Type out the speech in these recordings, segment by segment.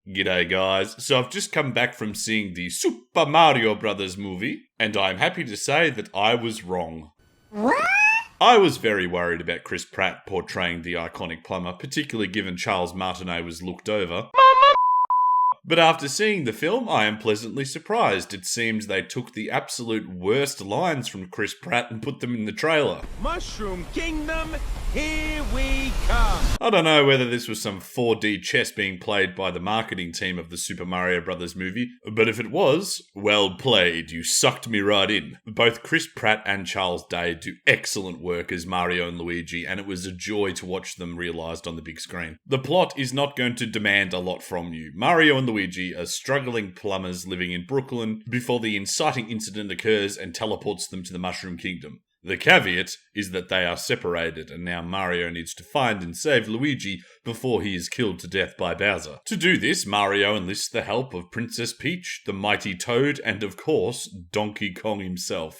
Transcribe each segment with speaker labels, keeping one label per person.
Speaker 1: G'day guys, so I've just come back from seeing the Super Mario Brothers movie, and I'm happy to say that I was wrong.
Speaker 2: What?
Speaker 1: I was very worried about Chris Pratt portraying the iconic plumber, particularly given Charles Martinet was looked over. But after seeing the film, I am pleasantly surprised. It seems they took the absolute worst lines from Chris Pratt and put them in the trailer.
Speaker 3: Mushroom Kingdom, here we come!
Speaker 1: I don't know whether this was some 4D chess being played by the marketing team of the Super Mario Brothers movie, but if it was, well played, you sucked me right in. Both Chris Pratt and Charles Day do excellent work as Mario and Luigi, and it was a joy to watch them realised on the big screen. The plot is not going to demand a lot from you. Mario and Luigi are struggling plumbers living in Brooklyn before the inciting incident occurs and teleports them to the Mushroom Kingdom. The caveat is that they are separated, and now Mario needs to find and save Luigi before he is killed to death by Bowser. To do this, Mario enlists the help of Princess Peach, the mighty Toad, and of course, Donkey Kong himself.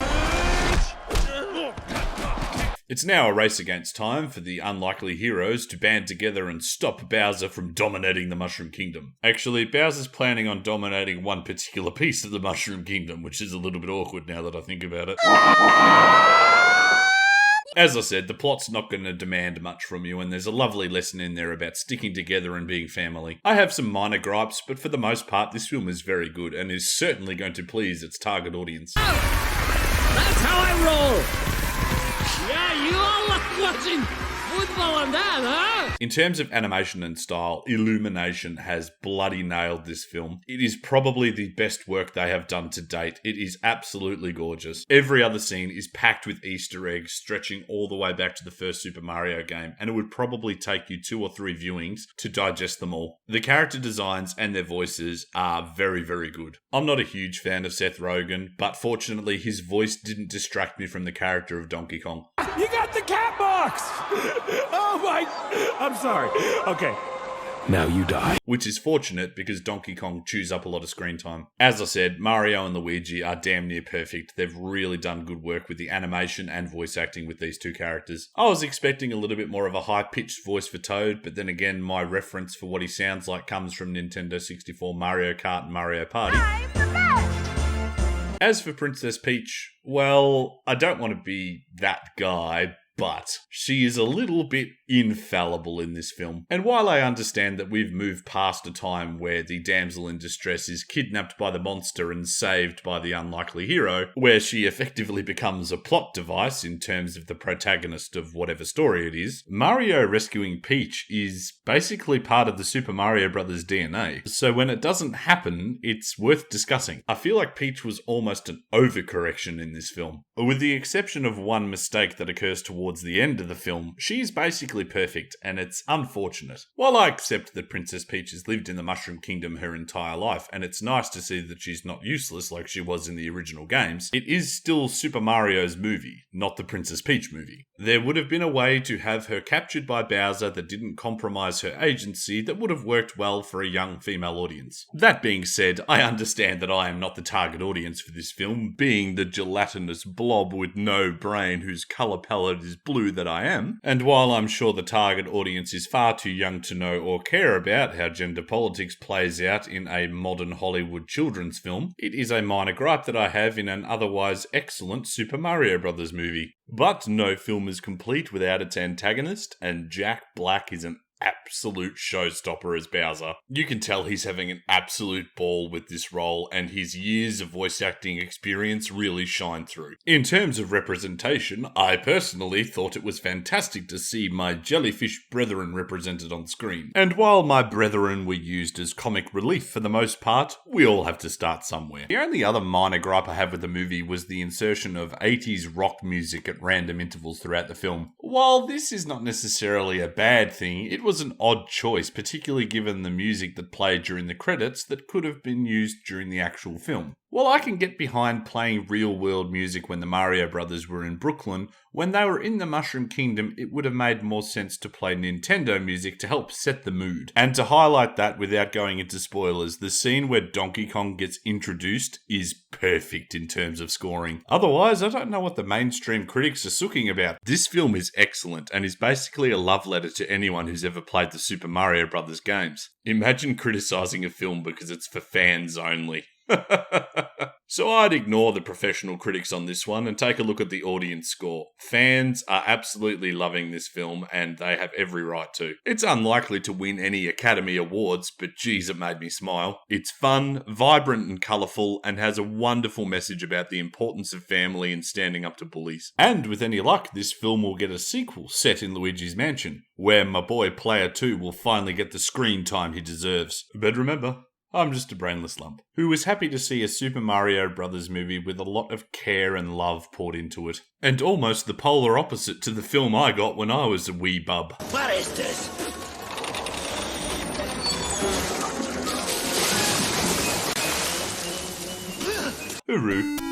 Speaker 1: It's now a race against time for the unlikely heroes to band together and stop Bowser from dominating the Mushroom Kingdom. Actually, Bowser's planning on dominating one particular piece of the Mushroom Kingdom, which is a little bit awkward now that I think about it. As I said, the plot's not going to demand much from you, and there's a lovely lesson in there about sticking together and being family. I have some minor gripes, but for the most part, this film is very good and is certainly going to please its target audience.
Speaker 4: That's how I roll! Yeah, you all like watching football and that, huh?
Speaker 1: In terms of animation and style, Illumination has bloody nailed this film. It is probably the best work they have done to date. It is absolutely gorgeous. Every other scene is packed with Easter eggs stretching all the way back to the first Super Mario game, and it would probably take you 2 or 3 viewings to digest them all. The character designs and their voices are very, very good. I'm not a huge fan of Seth Rogen, but fortunately his voice didn't distract me from the character of Donkey Kong.
Speaker 3: You got the cat box! Oh my... I'm sorry. Okay. Now you die.
Speaker 1: Which is fortunate because Donkey Kong chews up a lot of screen time. As I said, Mario and Luigi are damn near perfect. They've really done good work with the animation and voice acting with these two characters. I was expecting a little bit more of a high-pitched voice for Toad, but then again, my reference for what he sounds like comes from Nintendo 64 Mario Kart and Mario Party.
Speaker 2: I'm the best!
Speaker 1: As for Princess Peach, well, I don't want to be that guy, but she is a little bit infallible in this film. And while I understand that we've moved past a time where the damsel in distress is kidnapped by the monster and saved by the unlikely hero, where she effectively becomes a plot device in terms of the protagonist of whatever story it is, Mario rescuing Peach is basically part of the Super Mario Brothers DNA. So when it doesn't happen, it's worth discussing. I feel like Peach was almost an overcorrection in this film. With the exception of one mistake that occurs towards the end of the film, she's basically perfect, and it's unfortunate. While I accept that Princess Peach has lived in the Mushroom Kingdom her entire life, and it's nice to see that she's not useless like she was in the original games, it is still Super Mario's movie, not the Princess Peach movie. There would have been a way to have her captured by Bowser that didn't compromise her agency that would have worked well for a young female audience. That being said, I understand that I am not the target audience for this film, being the gelatinous blob with no brain whose colour palette is blue that I am, and while I'm sure the target audience is far too young to know or care about how gender politics plays out in a modern Hollywood children's film, it is a minor gripe that I have in an otherwise excellent Super Mario Brothers movie. But no film is complete without its antagonist, and Jack Black is an absolute showstopper as Bowser. You can tell he's having an absolute ball with this role, and his years of voice acting experience really shine through. In terms of representation, I personally thought it was fantastic to see my jellyfish brethren represented on screen. And while my brethren were used as comic relief for the most part, we all have to start somewhere. The only other minor gripe I have with the movie was the insertion of 80s rock music at random intervals throughout the film. While this is not necessarily a bad thing, it was an odd choice, particularly given the music that played during the credits that could have been used during the actual film. While I can get behind playing real-world music when the Mario Brothers were in Brooklyn, when they were in the Mushroom Kingdom, it would have made more sense to play Nintendo music to help set the mood. And to highlight that without going into spoilers, the scene where Donkey Kong gets introduced is perfect in terms of scoring. Otherwise, I don't know what the mainstream critics are sooking about. This film is excellent and is basically a love letter to anyone who's ever played the Super Mario Brothers games. Imagine criticizing a film because it's for fans only. So I'd ignore the professional critics on this one and take a look at the audience score. Fans are absolutely loving this film, and they have every right to. It's unlikely to win any Academy Awards, but geez, it made me smile. It's fun, vibrant and colourful, and has a wonderful message about the importance of family and standing up to bullies. And with any luck, this film will get a sequel set in Luigi's Mansion, where my boy Player 2 will finally get the screen time he deserves. But remember, I'm just a brainless lump who was happy to see a Super Mario Brothers movie with a lot of care and love poured into it. And almost the polar opposite to the film I got when I was a wee bub.
Speaker 2: What is this?
Speaker 1: Hooroo.